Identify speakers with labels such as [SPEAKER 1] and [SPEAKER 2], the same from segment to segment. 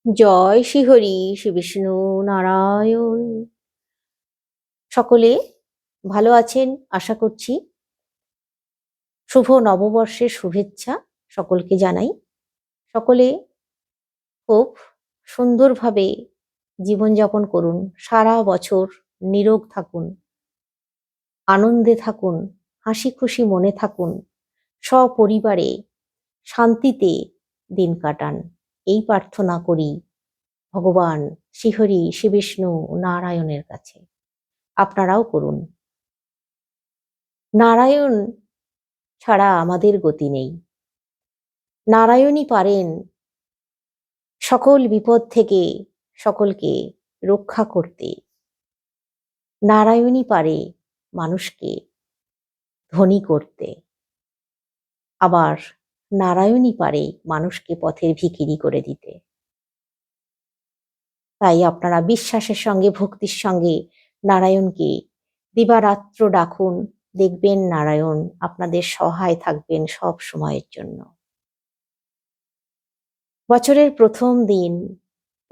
[SPEAKER 1] জয় শ্রীহরি শ্রী বিষ্ণু নারায়ণ। সকলে ভালো আছেন আশা করছি। শুভ নববর্ষের শুভেচ্ছা সকলকে জানাই। সকলে খুব সুন্দরভাবে জীবনযাপন করুন, সারা বছর নিরোগ থাকুন, আনন্দে থাকুন, হাসি খুশি মনে থাকুন, সপরিবারে শান্তিতে দিন কাটান, এই প্রার্থনা করি ভগবান শ্রীহরি শ্রী বিষ্ণু নারায়ণের কাছে। আপনারাও করুন। নারায়ণ ছাড়া আমাদের গতি নেই। নারায়ণই পারেন সকল বিপদ থেকে সকলকে রক্ষা করতে। নারায়ণই পারে মানুষকে ধনী করতে। আবার নারায়ণই পারে মানুষকে পথের ভিখিরি করে দিতে। তাই আপনারা বিশ্বাসের সঙ্গে ভক্তির সঙ্গে নারায়ণকে দিবারাত্র ডাকুন, দেখবেন নারায়ণ আপনাদের সহায় থাকবেন সব সময়ের জন্য। বছরের প্রথম দিন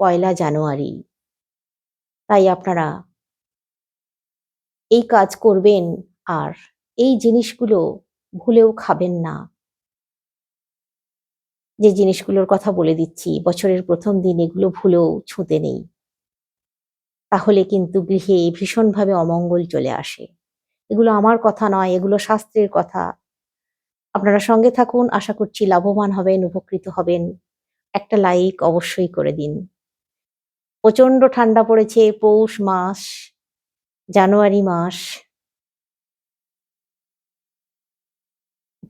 [SPEAKER 1] ১লা জানুয়ারি, তাই আপনারা এই কাজ করবেন আর এই জিনিসগুলো ভুলেও খাবেন না। যে জিনিসগুলোর কথা বলে দিচ্ছি, বছরের প্রথম দিন এগুলো ভুলেও ছুঁতে নেই, তাহলে কিন্তু গৃহে ভীষণভাবে অমঙ্গল চলে আসে। এগুলো আমার কথা নয়, এগুলো শাস্ত্রের কথা। আপনারা সঙ্গে থাকুন, আশা করছি লাভবান হবেন, উপকৃত হবেন। একটা লাইক অবশ্যই করে দিন। প্রচন্ড ঠান্ডা পড়েছে, পৌষ মাস, জানুয়ারি মাস,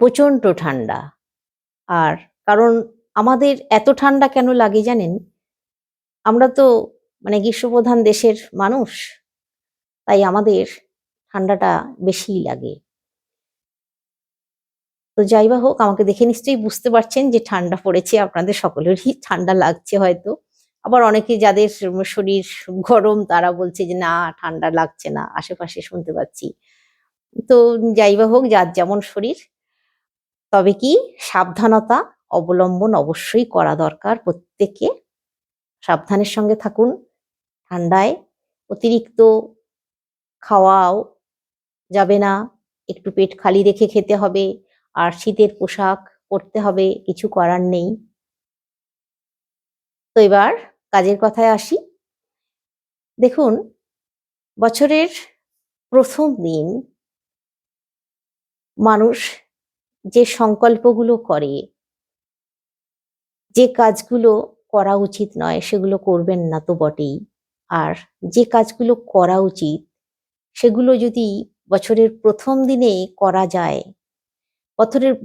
[SPEAKER 1] প্রচন্ড ঠান্ডা। আর কারণ আমাদের এত ঠান্ডা কেন লাগে জানেন? আমরা তো গ্রীষ্মপ্রধান দেশের মানুষ, তাই আমাদের ঠান্ডাটা বেশিই লাগে। তো যাই বা হোক, আমাকে দেখে নিশ্চয়ই বুঝতে পারছেন যে ঠান্ডা পড়েছে, আপনাদের সকলেরই ঠান্ডা লাগছে হয়তো। আবার অনেকে যাদের শরীর গরম তারা বলছে যে না ঠান্ডা লাগছে না, আশেপাশে শুনতে পাচ্ছি। তো যাই বা হোক, যার যেমন শরীর, তবে কি সাবধানতা অবলম্বন অবশ্যই করা দরকার প্রত্যেককে। সাবধানের সঙ্গে থাকুন। ঠান্ডায় অতিরিক্ত খাওয়াও যাবে না, একটু পেট খালি রেখে খেতে হবে। আর শীতের পোশাক পরতে হবে, কিছু করার নেই। তো এবার কাজের কথায় আসি। দেখুন, বছরের প্রথম দিন মানুষ যে সংকল্পগুলো করে, যে কাজগুলো করা উচিত নয় সেগুলো করবেন না তো বটেই। আর যে কাজগুলো করা উচিত সেগুলো যদি বছরের প্রথম দিনে করা যায়,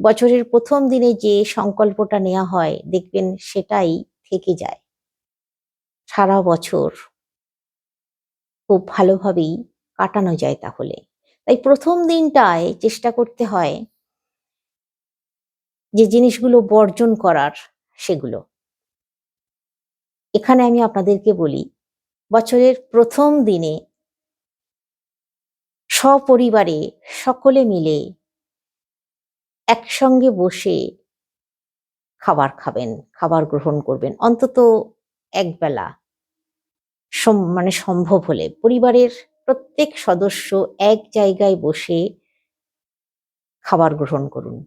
[SPEAKER 1] বছরের প্রথম দিনে যে সংকল্পটা নেওয়া হয় দেখবেন সেটাই থেকে যায় সারা বছর, খুব ভালোভাবেই কাটানো যায় তাহলে। তাই প্রথম দিনটায় চেষ্টা করতে হয় যে জিনিসগুলো বর্জন করার সেগুলো। এখানে আমি আপনাদেরকে বলি, বছরের প্রথম দিনে সপরিবারে সকলে মিলে একসঙ্গে বসে খাবার খাবেন, খাবার গ্রহণ করবেন অন্তত একবেলা। সম্ভব হলে পরিবারের প্রত্যেক সদস্য এক জায়গায় বসে খাবার গ্রহণ করুন।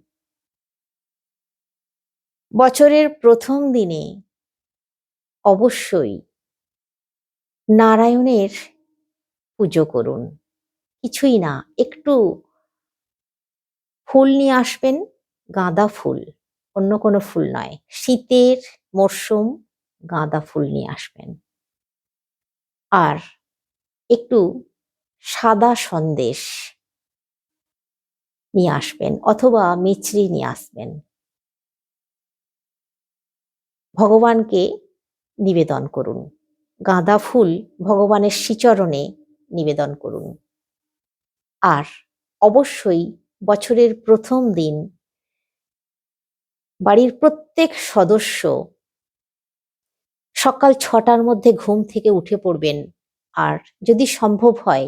[SPEAKER 1] বছরের প্রথম দিনে অবশ্যই নারায়ণের পুজো করুন। কিছুই না, একটু ফুল নিয়ে আসবেন, গাঁদা ফুল, অন্য কোনো ফুল নয়। শীতের মরশুম, গাঁদা ফুল নিয়ে আসবেন। আর একটু সাদা সন্দেশ নিয়ে আসবেন অথবা মিছরি নিয়ে আসবেন। ভগবানকে নিবেদন করুন। গাঁদা ফুল ভগবানের শ্রীচরণে নিবেদন করুন। আর অবশ্যই বছরের প্রথম দিন বাড়ির প্রত্যেক সদস্য সকাল ৬টার মধ্যে ঘুম থেকে উঠে পড়বেন। আর যদি সম্ভব হয়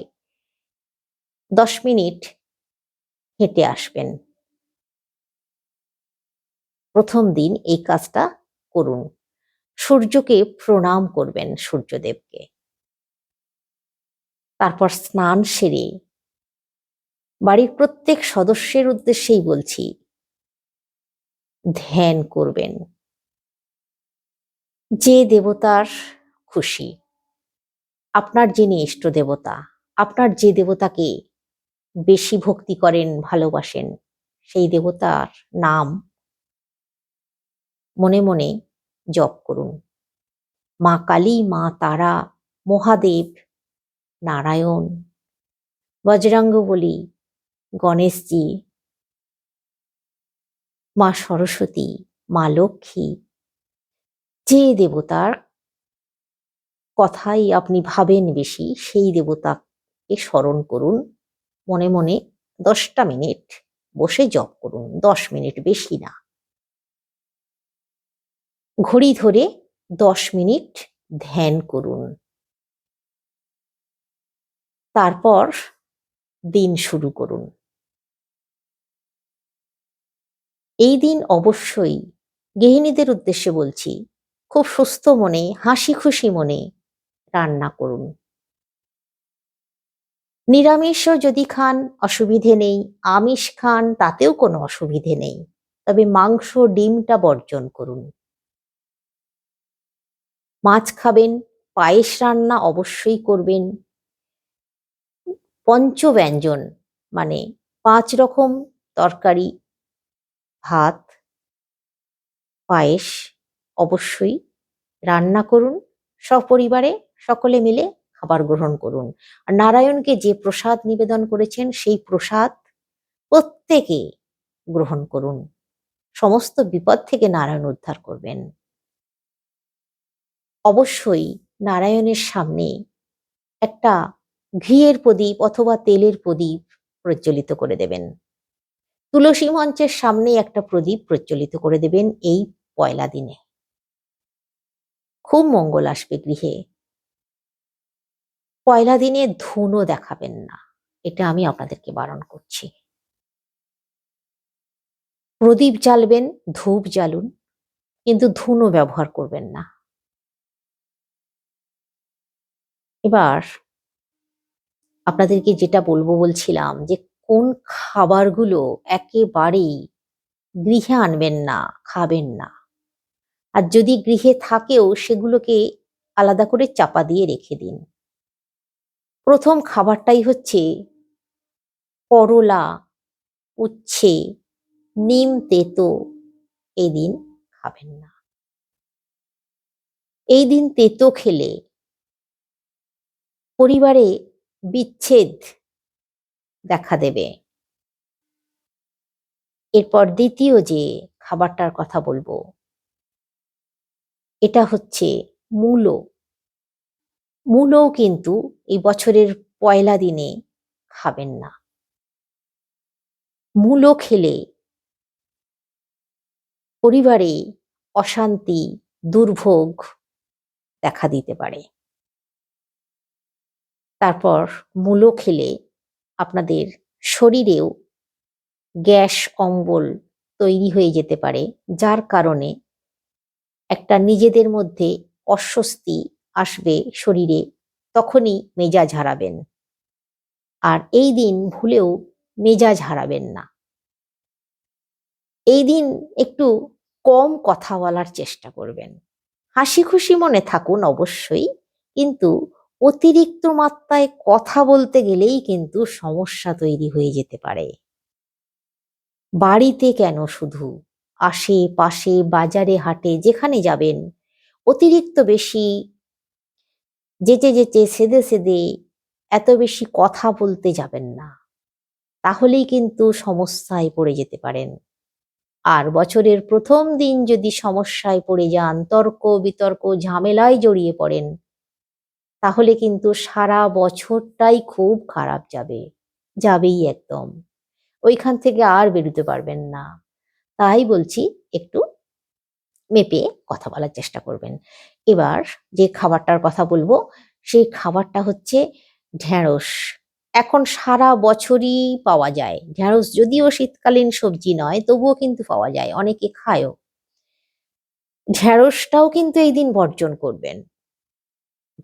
[SPEAKER 1] ১০ মিনিট হেঁটে আসবেন। প্রথম দিন এই কাজটা করুন। সূর্যকে প্রণাম করবেন, সূর্যদেবকে। তারপর স্নান সেরে বাড়ির প্রত্যেক সদস্যের উদ্দেশ্যেই বলছি, ধ্যান করবেন। যে দেবতার খুশি, আপনার যিনি ইষ্ট দেবতা, আপনার যে দেবতাকে বেশি ভক্তি করেন, ভালোবাসেন, সেই দেবতার নাম মনে মনে জপ করুন। মা কালী, মা তারা, মহাদেব, নারায়ণ, বজরঙ্গবলী, গণেশজি, মা সরস্বতী, মা লক্ষ্মী, যে দেবতার কথাই আপনি ভাবেন বেশি, সেই দেবতাকে স্মরণ করুন। মনে মনে 10টা মিনিট বসে জপ করুন, 10 মিনিট, বেশি না। ঘড়ি ধরে 10 মিনিট ধ্যান করুন। তারপর দিন শুরু করুন। এই দিন অবশ্যই গৃহিণীদের উদ্দেশ্যে বলছি, খুব সুস্থ মনে, হাসি খুশি মনে রান্না করুন। নিরামিষও যদি খান অসুবিধে নেই, আমিষ খান তাতেও কোনো অসুবিধে নেই, তবে মাংস ডিমটা বর্জন করুন। মাছ খাবেন, পায়েস রান্না অবশ্যই করবেন। পঞ্চব্যঞ্জন মানে 5 রকম তরকারি, ভাত, পায়েস অবশ্যই রান্না করুন। সপরিবারে সকলে মিলে খাবার গ্রহণ করুন। আর নারায়ণকে যে প্রসাদ নিবেদন করেছেন সেই প্রসাদ প্রত্যেকে গ্রহণ করুন। সমস্ত বিপদ থেকে নারায়ণ উদ্ধার করবেন। অবশ্যই নারায়ণের সামনে একটা ঘিয়ের প্রদীপ অথবা তেলের প্রদীপ প্রজ্বলিত করে দেবেন। তুলসী মঞ্চের সামনে একটা প্রদীপ প্রজ্বলিত করে দেবেন এই পয়লা দিনে। খুব মঙ্গল আসবে গৃহে। পয়লা দিনে ধুনো দেখাবেন না, এটা আমি আপনাদেরকে বারণ করছি। প্রদীপ জ্বালবেন, ধূপ জ্বালুন, কিন্তু ধুনো ব্যবহার করবেন না। এবার আপনাদেরকে যেটা বলছিলাম যে কোন খাবারগুলো একেবারেই গৃহে আনবেন না, খাবেন না। আর যদি গৃহে থাকেও সেগুলোকে আলাদা করে চাপা দিয়ে রেখে দিন। প্রথম খাবারটাই হচ্ছে করলা, উচ্ছে, নিম তেতো এই দিন খাবেন না। এই দিন তেতো খেলে পরিবারে বিচ্ছেদ দেখা দেবে। এরপর দ্বিতীয় যে খাবারটার কথা বলবো, এটা হচ্ছে মূলো। মূলোও কিন্তু এই বছরের পয়লা দিনে খাবেন না। মূলো খেলে পরিবারে অশান্তি, দুর্ভোগ দেখা দিতে পারে। তারপর মূলো খেলে আপনাদের শরীরেও গ্যাস অম্বল তৈরি হয়ে যেতে পারে, যার কারণে একটা নিজেদের মধ্যে অস্বস্তি আসবে শরীরে, তখনই মেজাজ হারাবেন। আর এই দিন ভুলেও মেজাজ হারাবেন না। এই দিন একটু কম কথা বলার চেষ্টা করবেন। হাসি খুশি মনে থাকুন অবশ্যই, কিন্তু অতিরিক্ত মাত্রায় কথা বলতে গেলেই কিন্তু সমস্যা তৈরি হয়ে যেতে পারে। বাড়িতে কেন, শুধু আশেপাশে বাজারে হাটে যেখানে যাবেন অতিরিক্ত বেশি যেচে যেচে সেদে সেদে এত বেশি কথা বলতে যাবেন না, তাহলেই কিন্তু সমস্যায় পড়ে যেতে পারেন। আর বছরের প্রথম দিন যদি সমস্যায় পড়ে যান, তর্ক বিতর্ক ঝামেলায় জড়িয়ে পড়েন, তাহলে কিন্তু সারা বছরটাই খুব খারাপ যাবে, যাবেই একদম। ওইখান থেকে আর বেরোতে পারবেন না। তাই বলছি একটু মেপে কথা বলার চেষ্টা করবেন। এবার যে খাবারটার কথা বলবো সেই খাবারটা হচ্ছে ঢেঁড়স। এখন সারা বছরই পাওয়া যায় ঢেঁড়স, যদিও শীতকালীন সবজি নয় তবুও কিন্তু পাওয়া যায়, অনেকে খায়ও। ঢ্যাঁড়সটাও কিন্তু এই দিন বর্জন করবেন।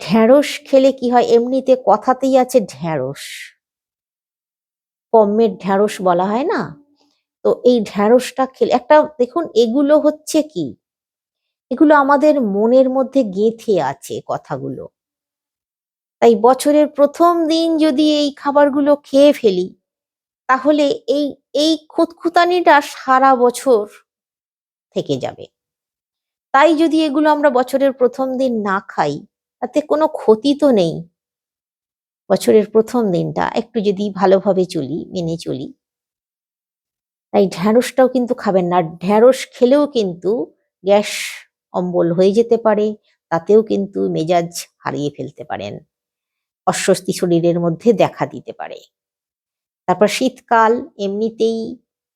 [SPEAKER 1] ঢ্যাঁড়স খেলে কি হয়, এমনিতে কথাতেই আছে ঢ্যাঁড়স, পম্মের ঢ্যাঁড়স বলা হয় না? তো এই ঢ্যাঁড়সটা খেলে একটা দেখুন, এগুলো হচ্ছে কি, এগুলো আমাদের মনের মধ্যে গেঁথে আছে কথাগুলো। তাই বছরের প্রথম দিন যদি এই খাবারগুলো খেয়ে ফেলি, তাহলে এই এই খুঁতখুঁতানিটা সারা বছর থেকে যাবে। তাই যদি এগুলো আমরা বছরের প্রথম দিন না খাই, তাতে কোনো ক্ষতি তো নেই। বছরের প্রথম দিনটা একটু যদি ভালোভাবে চলি, মেনে চলি। তাই ঢ্যাঁড়সটাও কিন্তু খাবেন না। ঢ্যাঁড়স খেলেও কিন্তু গ্যাস অম্বল হয়ে যেতে পারে, তাতেও কিন্তু মেজাজ হারিয়ে ফেলতে পারেন, অস্বস্তি শরীরের মধ্যে দেখা দিতে পারে। তারপর শীতকাল, এমনিতেই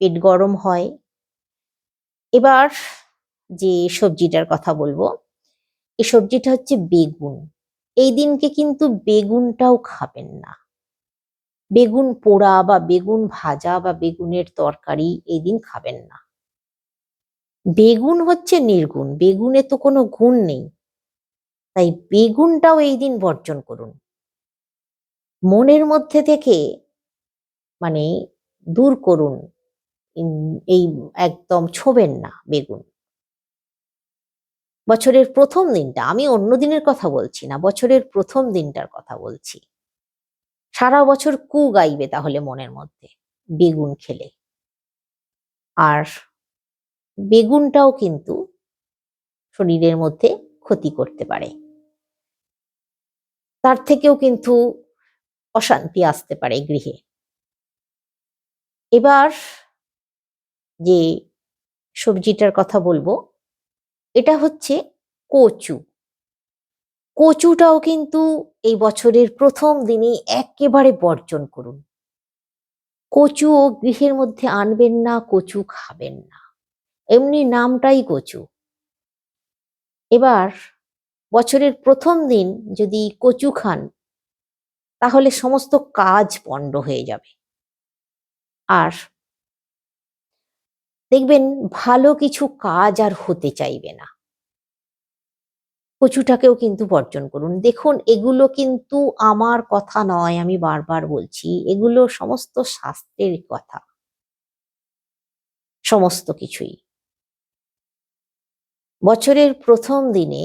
[SPEAKER 1] পেট গরম হয়। এবার যে সবজিটার কথা বলবো, এই সবজিটা হচ্ছে বেগুন। এই দিনকে কিন্তু বেগুনটাও খাবেন না। বেগুন পোড়া বা বেগুন ভাজা বা বেগুনের তরকারি এই দিন খাবেন না। বেগুন হচ্ছে নির্গুণ, বেগুনে তো কোনো গুণ নেই। তাই বেগুনটাও এই দিন বর্জন করুন। মনের মধ্যে থেকে মানে দূর করুন, এই একদম ছোবেন না বেগুন। বছরের প্রথম দিনটা, আমি অন্য দিনের কথা বলছি না, বছরের প্রথম দিনটার কথা বলছি। সারা বছর কু গাইবে তাহলে মনের মধ্যে বেগুন খেলে। আর বেগুনটাও কিন্তু শরীরের মধ্যে ক্ষতি করতে পারে, তার থেকেও কিন্তু অশান্তি আসতে পারে গৃহে। এবার যে সবজিটার কথা বলবো, এটা হচ্ছে কচু। কচুটাও কিন্তু এই বছরের প্রথম দিনে একেবারে বর্জন করুন। কচুও গৃহের মধ্যে আনবেন না, কচু খাবেন না, এমনি নামটাই কচু। এবার বছরের প্রথম দিন যদি কচু খান, তাহলে সমস্ত কাজ পণ্ড হয়ে যাবে। আর দেখবেন ভালো কিছু কাজ আর হতে চাইবে না। কচুটাকেও কিন্তু বর্জন করুন। দেখুন, এগুলো কিন্তু আমার কথা নয়, আমি বারবার বলছি, এগুলো সমস্ত শাস্ত্রের কথা, সমস্ত কিছুই। বছরের প্রথম দিনে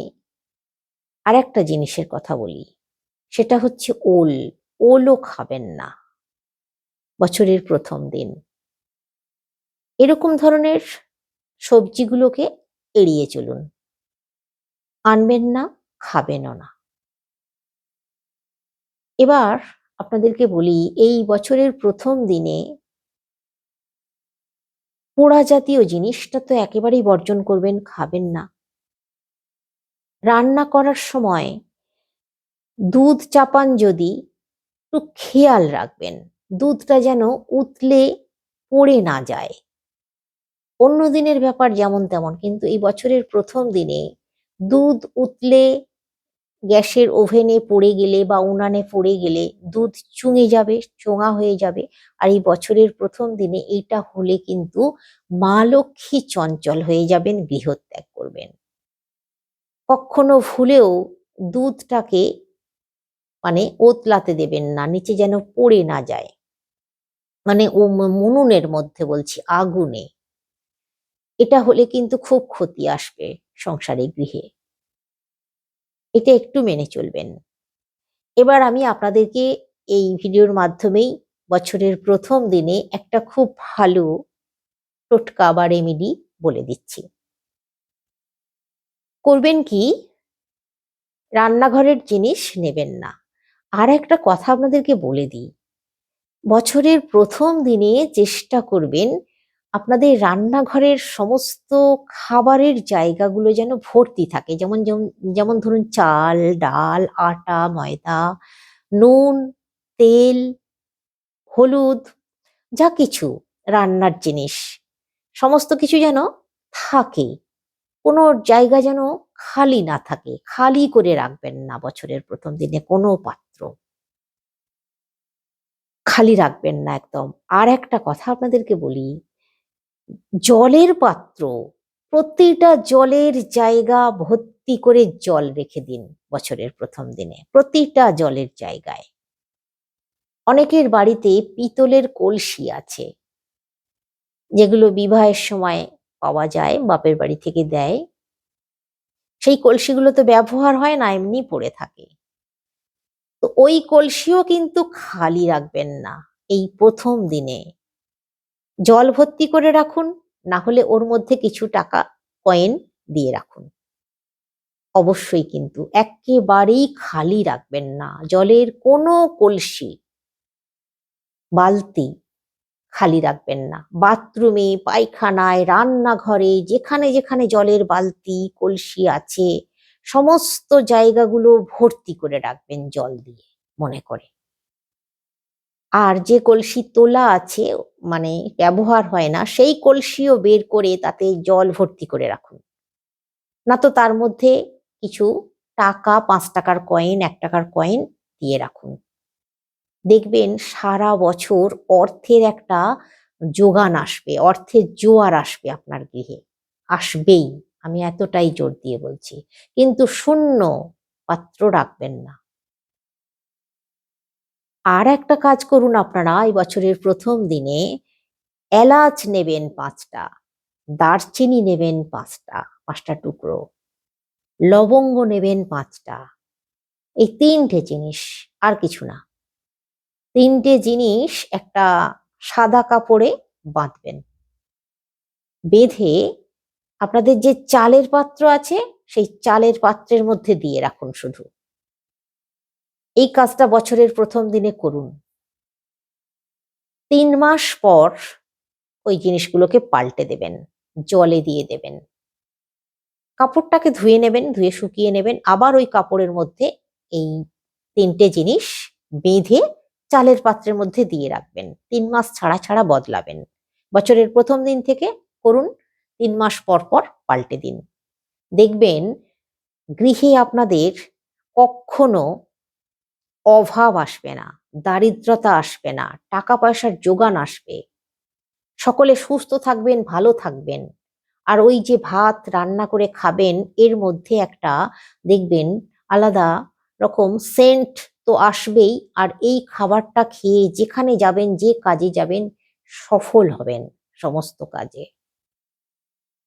[SPEAKER 1] আরেকটা জিনিসের কথা বলি, সেটা হচ্ছে ওল। ওলও খাবেন না বছরের প্রথম দিন। এরকম ধরনের সবজিগুলোকে এড়িয়ে চলুন, আনবেন না, খাবেনও না। এবার আপনাদেরকে বলি, এই বছরের প্রথম দিনে পোড়া জাতীয় জিনিসটা তো একেবারেই বর্জন করবেন, খাবেন না। রান্না করার সময় দুধ চাপান যদি, একটু খেয়াল রাখবেন দুধটা যেন উতলে পড়ে না যায়। অন্য দিনের ব্যাপার যেমন তেমন, কিন্তু এই বছরের প্রথম দিনে দুধ উতলে গ্যাসের ওভেনে পড়ে গেলে বা উনানে পড়ে গেলে দুধ চুঙে যাবে, চোঙা হয়ে যাবে। আর এই বছরের প্রথম দিনে এইটা হলে কিন্তু মা লক্ষ্মী চঞ্চল হয়ে যাবেন, গৃহত্যাগ করবেন। কখনো ভুলেও দুধটাকে ওতলাতে দেবেন না, নিচে যেন পড়ে না যায়। ও উনুনের মধ্যে বলছি, আগুনে। এটা হলে কিন্তু খুব ক্ষতি আসবে সংসারে, গৃহে। এটা একটু মেনে চলবেন। এবার আমি আপনাদেরকে এই ভিডিওর মাধ্যমেই বছরের প্রথম দিনে একটা খুব ভালো টোটকা বা রেমেডি বলে দিচ্ছি। করবেন কি, রান্নাঘরের জিনিস নেবেন না। আর একটা কথা আপনাদেরকে বলে দিই, বছরের প্রথম দিনে চেষ্টা করবেন আপনাদের রান্নাঘরের সমস্ত খাবারের জায়গাগুলো যেন ভর্তি থাকে। যেমন যেমন যেমন ধরুন, চাল, ডাল, আটা, ময়দা, নুন, তেল, হলুদ, যা কিছু রান্নার জিনিস, সমস্ত কিছু যেন থাকে। কোনো জায়গা যেন খালি না থাকে। খালি করে রাখবেন না বছরের প্রথম দিনে, কোনো পাত্র খালি রাখবেন না একদম। আর একটা কথা আপনাদেরকে বলি, জলের পাত্র প্রতিটা জলের জায়গা ভর্তি করে জল রেখে দিন বছরের প্রথম দিনে, প্রতিটা জলের জায়গায়। অনেকের বাড়িতে পিতলের কলসি আছে, যেগুলো বিবাহের সময় পাওয়া যায়, বাপের বাড়ি থেকে দেয়। সেই কলসিগুলো তো ব্যবহার হয় না, এমনি পড়ে থাকে। তো ওই কলসিও কিন্তু খালি রাখবেন না এই প্রথম দিনে। জল ভর্তি করে রাখুন, না হলে ওর মধ্যে কিছু টাকা কয়েন দিয়ে রাখুন। অবশ্যই কিন্তু একেবারেই খালি রাখবেন না। জলের কোনো কলসি, বালতি খালি রাখবেন না। বাথরুমে, পায়খানায়, রান্নাঘরে, যেখানে যেখানে জলের বালতি কলসি আছে, সমস্ত জায়গাগুলো ভর্তি করে রাখবেন জল দিয়ে মনে করে। আর যে কলসি তোলা আছে, মানে ব্যবহার হয় না, সেই কলসিও বের করে তাতে জল ভর্তি করে রাখুন। না তো তার মধ্যে কিছু টাকা, 5 টাকার কয়েন, 1 টাকার কয়েন দিয়ে রাখুন। দেখবেন সারা বছর অর্থের একটা যোগান আসবে, অর্থের জোয়ার আসবে আপনার গৃহে। আসবেই, আমি এতটাই জোর দিয়ে বলছি। কিন্তু শূন্য পাত্র রাখবেন না। আর একটা কাজ করুন আপনারা এই বছরের প্রথম দিনে, এলাচ নেবেন 5টা, দারচিনি নেবেন 5টা টুকরো, লবঙ্গ নেবেন 5টা। এই 3টে জিনিস, আর কিছু না। 3টে জিনিস একটা সাদা কাপড়ে বাঁধবেন। বেঁধে আপনাদের যে চালের পাত্র আছে, সেই চালের পাত্রের মধ্যে দিয়ে রাখুন শুধু। এই কাজটা বছরের প্রথম দিনে করুন। 3 মাস পর ওই জিনিসগুলোকে পাল্টে দেবেন, জলে দিয়ে দেবেন। কাপড়টাকে ধুয়ে নেবেন, ধুয়ে শুকিয়ে নেবেন, আবার ওই কাপড়ের মধ্যে এই 3টে জিনিস বেঁধে চালের পাত্রের মধ্যে দিয়ে রাখবেন। 3 মাস ছাড়া ছাড়া বদলাবেন। বছরের প্রথম দিন থেকে করুন, 3 মাস পর পর পাল্টে দিন। দেখবেন গৃহে আপনাদের কখনো অভাব আসবে না, দারিদ্রতা আসবে না, টাকা পয়সার যোগান আসবে। সকলে সুস্থ থাকবেন, ভালো থাকবেন। আর ওই যে ভাত রান্না করে খাবেন, এর মধ্যে একটা দেখবেন আলাদা রকম সেন্ট তো আসবেই। আর এই খাবারটা খেয়ে যেখানে যাবেন, যে কাজে যাবেন, সফল হবেন সমস্ত কাজে।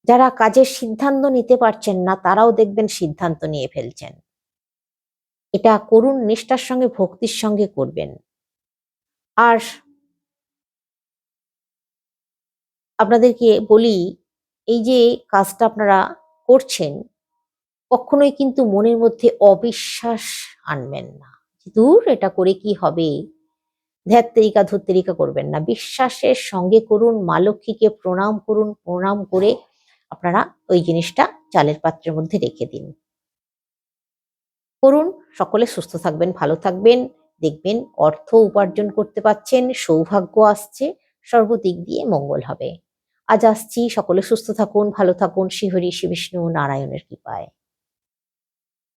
[SPEAKER 1] যারা কাজের সিদ্ধান্ত নিতে পারছেন না, তারাও দেখবেন সিদ্ধান্ত নিয়ে ফেলছেন। এটা করুন, নিষ্ঠার সঙ্গে ভক্তির সঙ্গে করবেন। আর আপনাদেরকে বলি, এই যে কাজটা আপনারা করছেন, কখনোই কিন্তু মনের মধ্যে অবিশ্বাস আনবেন না। দূর, এটা করে কি হবে, ধ্যাত্তেরিকা ধুত্তেরিকা করবেন না। বিশ্বাসের সঙ্গে করুন, মা লক্ষ্মীকে প্রণাম করুন, প্রণাম করে আপনারা ওই জিনিসটা চালের পাত্রের মধ্যে রেখে দিন। করুন, সকলে সুস্থ থাকবেন, ভালো থাকবেন। দেখবেন অর্থ উপার্জন করতে পারছেন, সৌভাগ্য আসছে, সর্বদিক দিয়ে মঙ্গল হবে। আজ আসছি, সকলে সুস্থ থাকুন, ভালো থাকুন। শ্রীহরি শ্রী বিষ্ণু নারায়ণের কৃপায়।